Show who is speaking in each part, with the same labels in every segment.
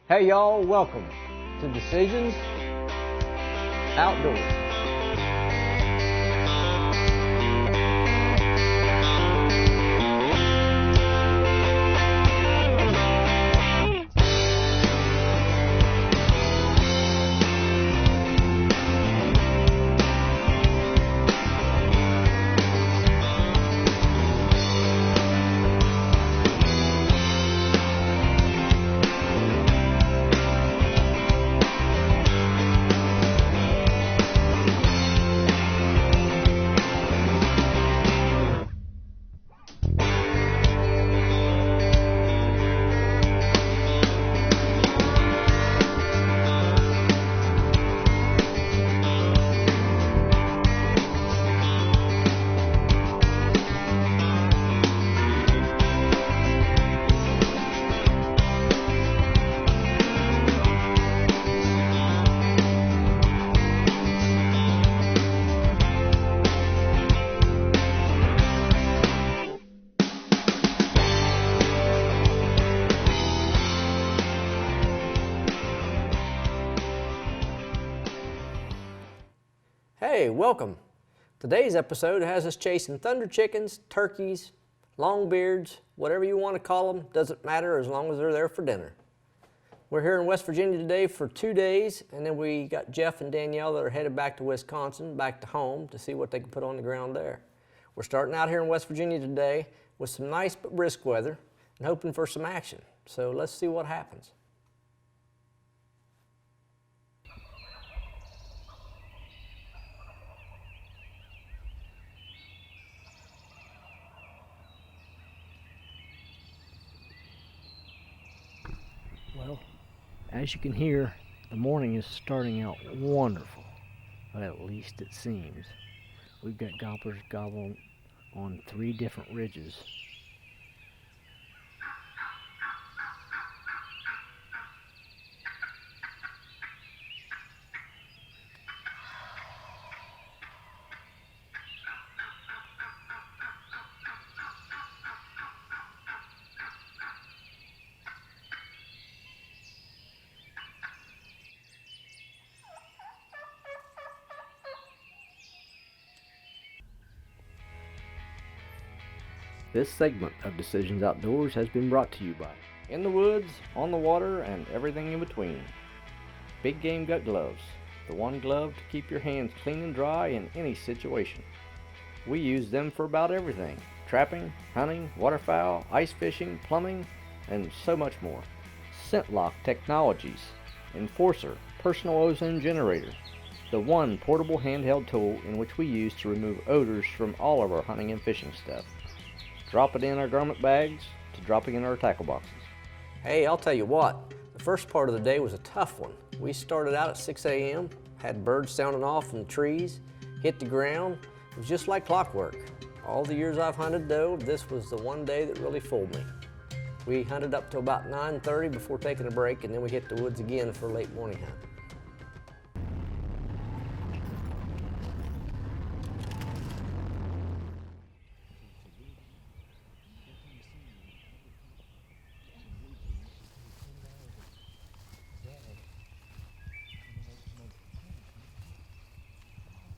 Speaker 1: Hey y'all, welcome to Decisions Outdoors. Hey, welcome. Today's episode has us chasing thunder chickens, turkeys, longbeards, whatever you want to call them, doesn't matter as long as they're there for dinner. We're here in West Virginia today for 2 days, and then we got Jeff and Danielle that are headed back to Wisconsin, back to home, to see what they can put on the ground there. We're starting out here in West Virginia today with some nice but brisk weather and hoping for some action. So let's see what happens. Well, as you can hear, the morning is starting out wonderful, but at least it seems. We've got gobblers gobbling on 3 different ridges. This segment of Decisions Outdoors has been brought to you by In the Woods, On the Water, and everything in between. Big Game Gut Gloves, the one glove to keep your hands clean and dry in any situation. We use them for about everything: trapping, hunting, waterfowl, ice fishing, plumbing, and so much more. Scent Lock Technologies, Enforcer Personal Ozone Generator, the one portable handheld tool in which we use to remove odors from all of our hunting and fishing stuff. Drop it in our garment bags to dropping in our tackle boxes. Hey, I'll tell you what, the first part of the day was a tough one. We started out at 6 a.m., had birds sounding off from the trees, hit the ground. It was just like clockwork. All the years I've hunted though, this was the one day that really fooled me. We hunted up to about 9:30 before taking a break, and then we hit the woods again for a late morning hunt.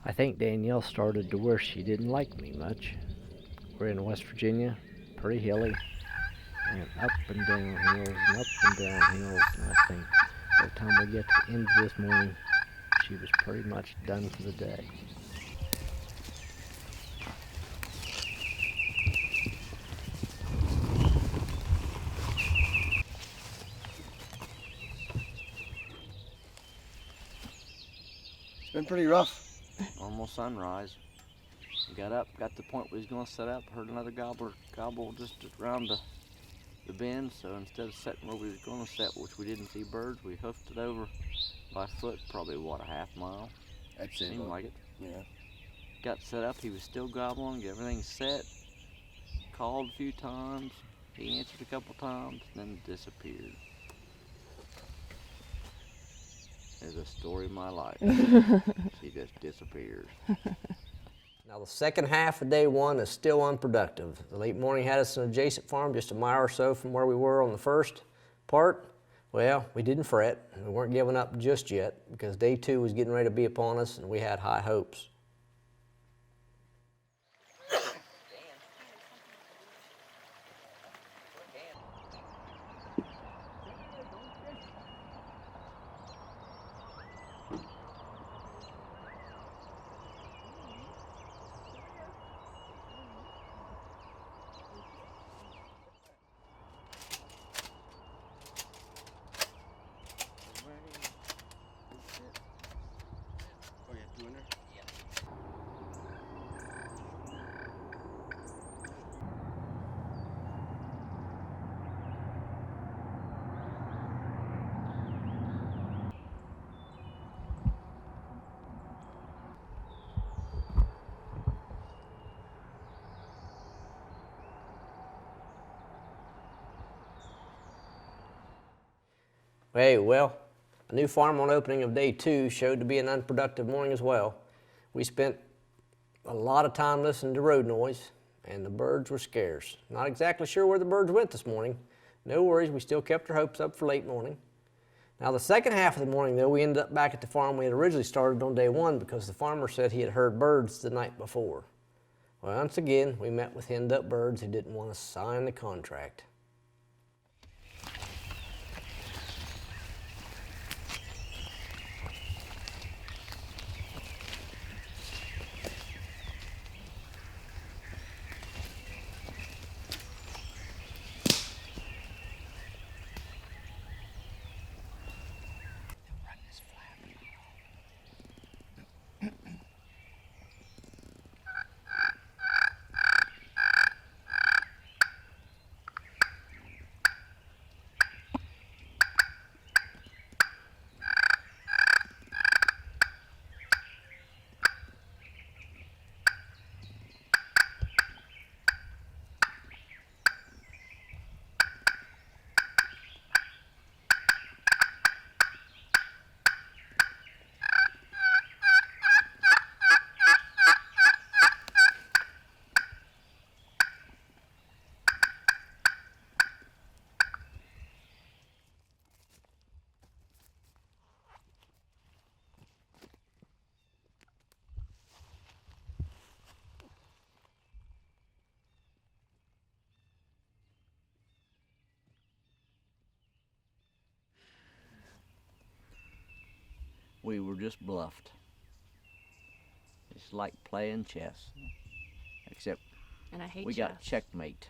Speaker 1: I think Danielle started to where she didn't like me much. We're in West Virginia, pretty hilly, and up and down hills and up and down hills, and I think by the time we get to the end of this morning, she was pretty much done for the day.
Speaker 2: It's been pretty rough.
Speaker 1: Almost sunrise. We got up, got to the point where he was going to set up, heard another gobbler gobble just around the bend, so instead of setting where we was going to set, which we didn't see birds, we hoofed it over by foot, probably, what, a half mile?
Speaker 2: That
Speaker 1: seemed like it.
Speaker 2: Yeah.
Speaker 1: Got set up, he was still gobbling, get everything set, called a few times. He answered a couple times, then disappeared. There's a story of my life. He just disappears.
Speaker 3: Now the second half of day one is still unproductive. The late morning had us in an adjacent farm just a mile or so from where we were on the first part. Well, we didn't fret. We weren't giving up just yet because day two was getting ready to be upon us and we had high hopes.
Speaker 2: Oh, you have two in there?
Speaker 3: Hey, well, a new farm on opening of day two showed to be an unproductive morning as well. We spent a lot of time listening to road noise, and the birds were scarce. Not exactly sure where the birds went this morning. No worries, we still kept our hopes up for late morning. Now the second half of the morning though, we ended up back at the farm we had originally started on day one because the farmer said he had heard birds the night before. Well, once again, we met with henned up birds who didn't want to sign the contract.
Speaker 1: We were just bluffed. It's like playing chess, except
Speaker 4: And I hate
Speaker 1: we got
Speaker 4: chess.
Speaker 1: checkmate.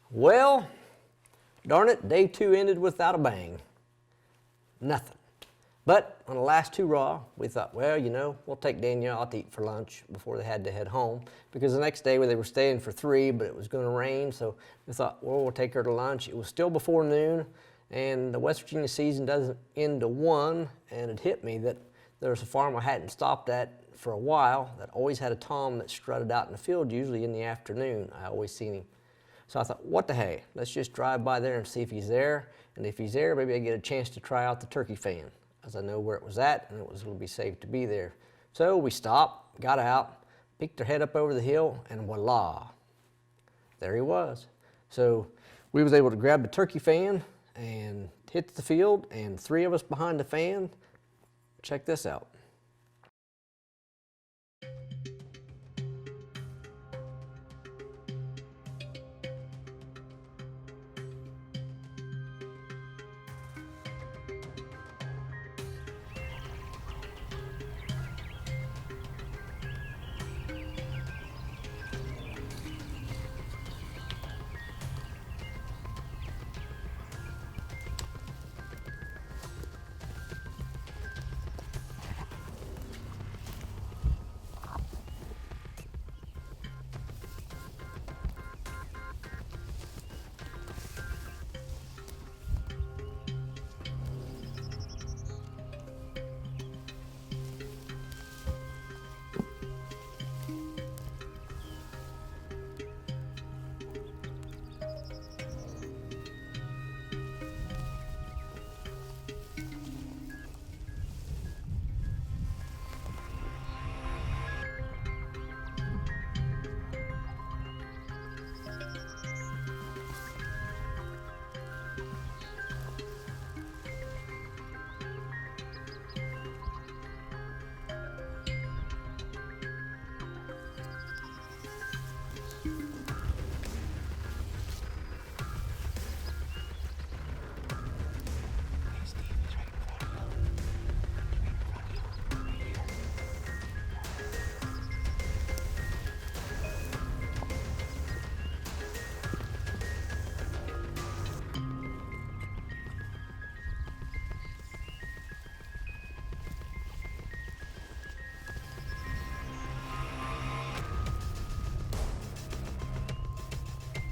Speaker 3: Well, darn it, day two ended without a bang. Nothing. But on the last hurrah, we thought, well, you know, we'll take Danielle out to eat for lunch before they had to head home. Because the next day they were staying for 3, but it was going to rain, so we thought, well, we'll take her to lunch. It was still before noon, and the West Virginia season doesn't end till 1, and it hit me that there was a farm I hadn't stopped at for a while that always had a tom that strutted out in the field, usually in the afternoon. I always seen him. So I thought, what the hey, let's just drive by there and see if he's there, and if he's there, maybe I get a chance to try out the turkey fan, as I know where it was at, and it was going to be safe to be there. So we stopped, got out, peeked our head up over the hill, and voila, there he was. So we was able to grab the turkey fan and hit the field, and 3 of us behind the fan. Check this out.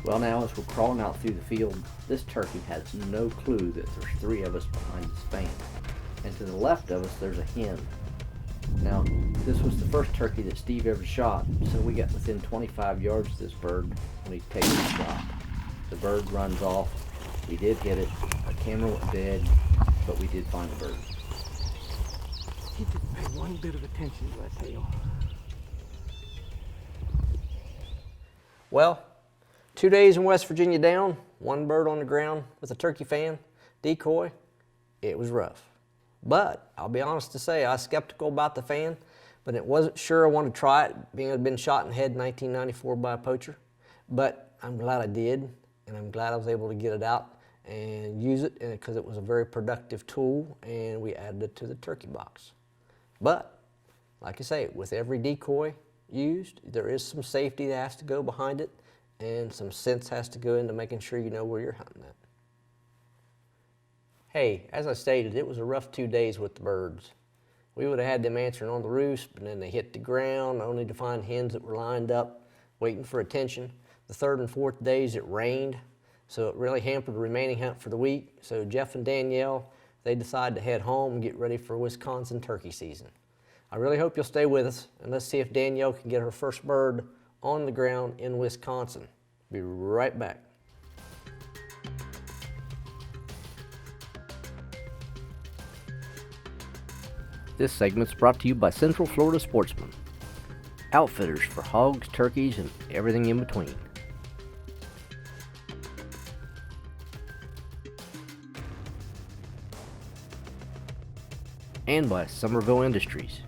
Speaker 1: Well, now as we're crawling out through the field, this turkey has no clue that there's 3 of us behind his fan. And to the left of us, there's a hen. Now, this was the first turkey that Steve ever shot, so we got within 25 yards of this bird when he takes the shot. The bird runs off. We did hit it. Our camera went dead, but we did find the bird.
Speaker 4: He didn't pay one bit of attention to that tail.
Speaker 3: Well, 2 days in West Virginia down, 1 bird on the ground with a turkey fan, decoy. It was rough. But I'll be honest to say, I was skeptical about the fan, but it wasn't sure I wanted to try it, being I'd been shot in the head in 1994 by a poacher. But I'm glad I did, and I'm glad I was able to get it out and use it because it was a very productive tool, and we added it to the turkey box. But, like I say, with every decoy used, there is some safety that has to go behind it, and some sense has to go into making sure you know where you're hunting at. Hey, as I stated, it was a rough 2 days with the birds. We would have had them answering on the roost, but then they hit the ground, only to find hens that were lined up, waiting for attention. The 3rd and 4th days it rained, so it really hampered the remaining hunt for the week. So Jeff and Danielle, they decided to head home and get ready for Wisconsin turkey season. I really hope you'll stay with us, and let's see if Danielle can get her first bird on the ground in Wisconsin. Be right back.
Speaker 1: This segment's brought to you by Central Florida Sportsman, outfitters for hogs, turkeys, and everything in between. And by Somerville Industries.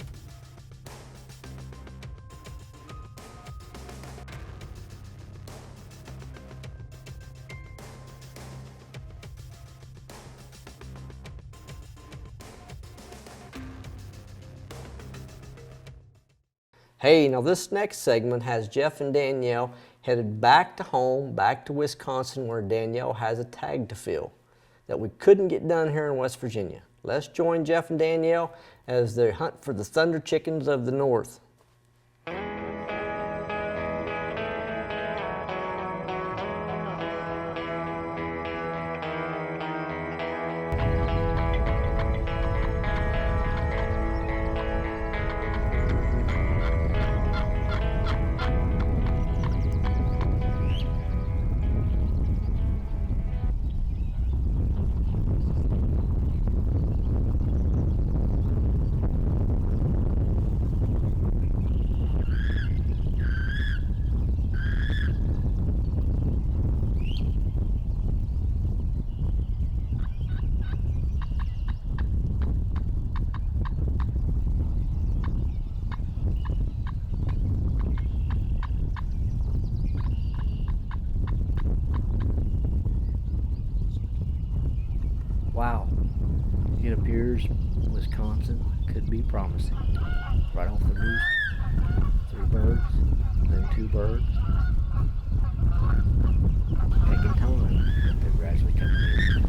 Speaker 3: Hey, now this next segment has Jeff and Danielle headed back to home, back to Wisconsin, where Danielle has a tag to fill that we couldn't get done here in West Virginia. Let's join Jeff and Danielle as they hunt for the Thunder Chickens of the North.
Speaker 1: Wow, it appears Wisconsin could be promising. Right off the roost, 3 birds, then 2 birds. Taking time, but they're gradually coming in.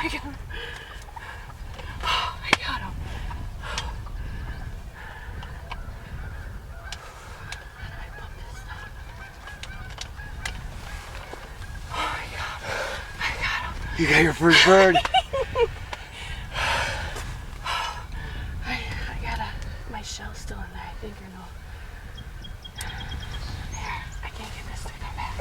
Speaker 5: I got him. Oh, I got him. How do I pump this stuff? Oh, I got him. I got him.
Speaker 2: You got your first bird.
Speaker 5: I got my shell's still in there, I think, or no. There, I can't get this to come back.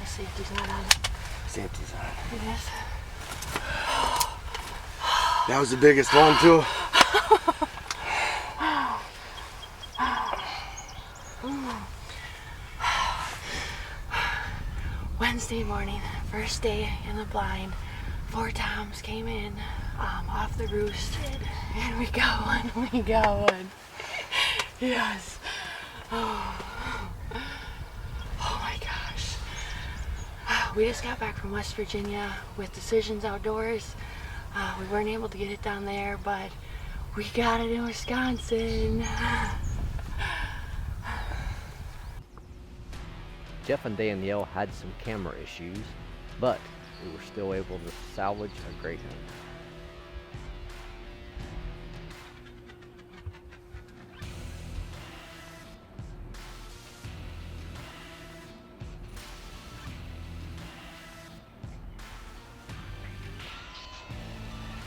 Speaker 5: The safety's not on.
Speaker 2: Safety's on.
Speaker 5: It is.
Speaker 2: That was the biggest one too.
Speaker 5: Wednesday morning, first day in the blind. 4 toms came in off the roost, and we got one. We got one. Yes. Oh my gosh. We just got back from West Virginia with Decisions Outdoors. We weren't able to get it down there, but we got it in Wisconsin.
Speaker 1: Jeff and Danielle had some camera issues, but we were still able to salvage a great hunt.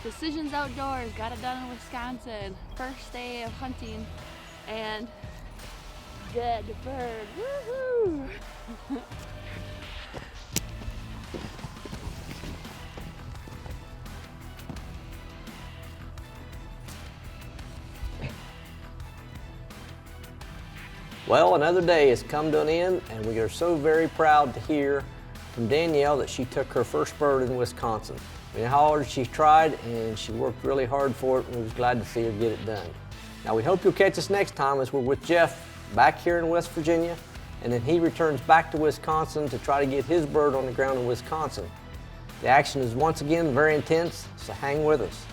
Speaker 6: Decisions Outdoors, got it done in Wisconsin. First day of hunting and dead bird. Woohoo!
Speaker 3: Well, another day has come to an end, and we are so very proud to hear from Danielle that she took her first bird in Wisconsin. We know how hard she tried, and she worked really hard for it, and we was glad to see her get it done. Now, we hope you'll catch us next time as we're with Jeff back here in West Virginia, and then he returns back to Wisconsin to try to get his bird on the ground in Wisconsin. The action is once again very intense, so hang with us.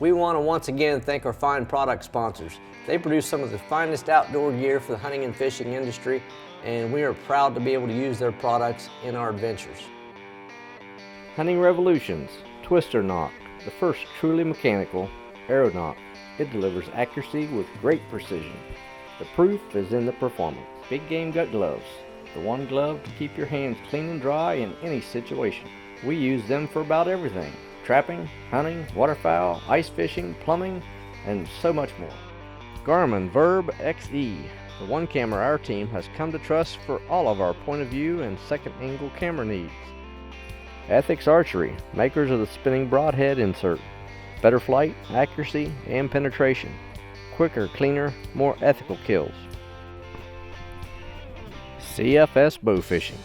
Speaker 3: We want to once again thank our fine product sponsors. They produce some of the finest outdoor gear for the hunting and fishing industry, and we are proud to be able to use their products in our adventures.
Speaker 1: Hunting Revolutions Twister Knock, the first truly mechanical arrow knock. It delivers accuracy with great precision. The proof is in the performance. Big Game Gut Gloves, the one glove to keep your hands clean and dry in any situation. We use them for about everything: trapping, hunting, waterfowl, ice fishing, plumbing, and so much more. Garmin Verb XE, the one camera our team has come to trust for all of our point of view and second angle camera needs. Ethics Archery, makers of the spinning broadhead insert. Better flight, accuracy, and penetration. Quicker, cleaner, more ethical kills. CFS Bow Fishing.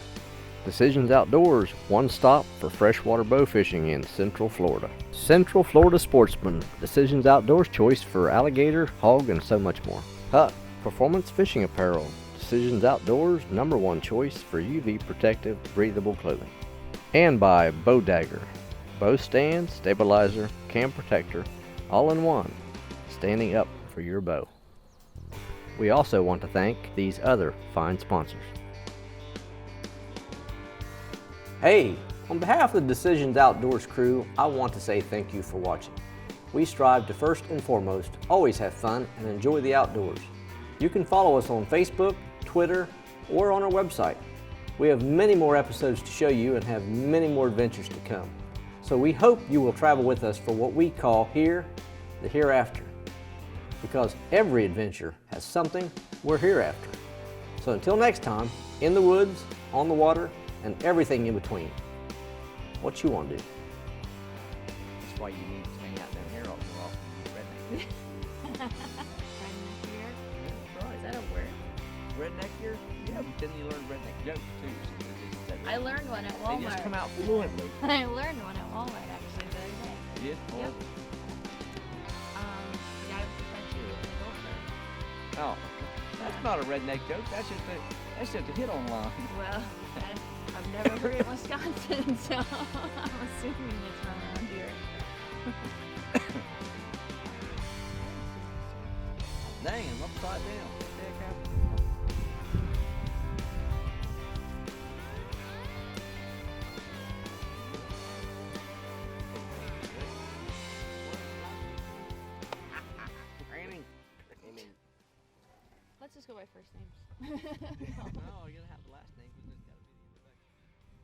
Speaker 1: Decisions Outdoors, one stop for freshwater bow fishing in Central Florida. Central Florida Sportsman, Decisions Outdoors choice for alligator, hog, and so much more. Huck, performance fishing apparel. Decisions Outdoors, #1 choice for UV protective, breathable clothing. And by Bow Dagger, bow stand, stabilizer, cam protector, all in one, standing up for your bow. We also want to thank these other fine sponsors.
Speaker 3: Hey, on behalf of the Decisions Outdoors crew, I want to say thank you for watching. We strive to first and foremost always have fun and enjoy the outdoors. You can follow us on Facebook, Twitter, or on our website. We have many more episodes to show you and have many more adventures to come. So we hope you will travel with us for what we call here, the hereafter. Because every adventure has something we're hereafter. So until next time, in the woods, on the water, and everything in between. What you want to do?
Speaker 1: That's why you need to hang out down here all the while. Redneck.
Speaker 6: Redneck here.
Speaker 1: That's right.
Speaker 6: Is that a word?
Speaker 1: Redneck here? Yeah, but then you learn redneck jokes too. So
Speaker 6: I learned one at
Speaker 1: they just come
Speaker 6: Walmart.
Speaker 1: out fluently.
Speaker 6: I learned one at Walmart actually the other day.
Speaker 1: You did?
Speaker 6: Yep. The guy with the tattoo with the goldfish.
Speaker 1: Oh, that's not a redneck joke. That's just a hit on line.
Speaker 6: Well, I've never heard it in Wisconsin, so I'm assuming it's from around here.
Speaker 1: Dang, I'm upside down.
Speaker 5: just go by first names.
Speaker 3: No, you're gonna have the last name with this guy.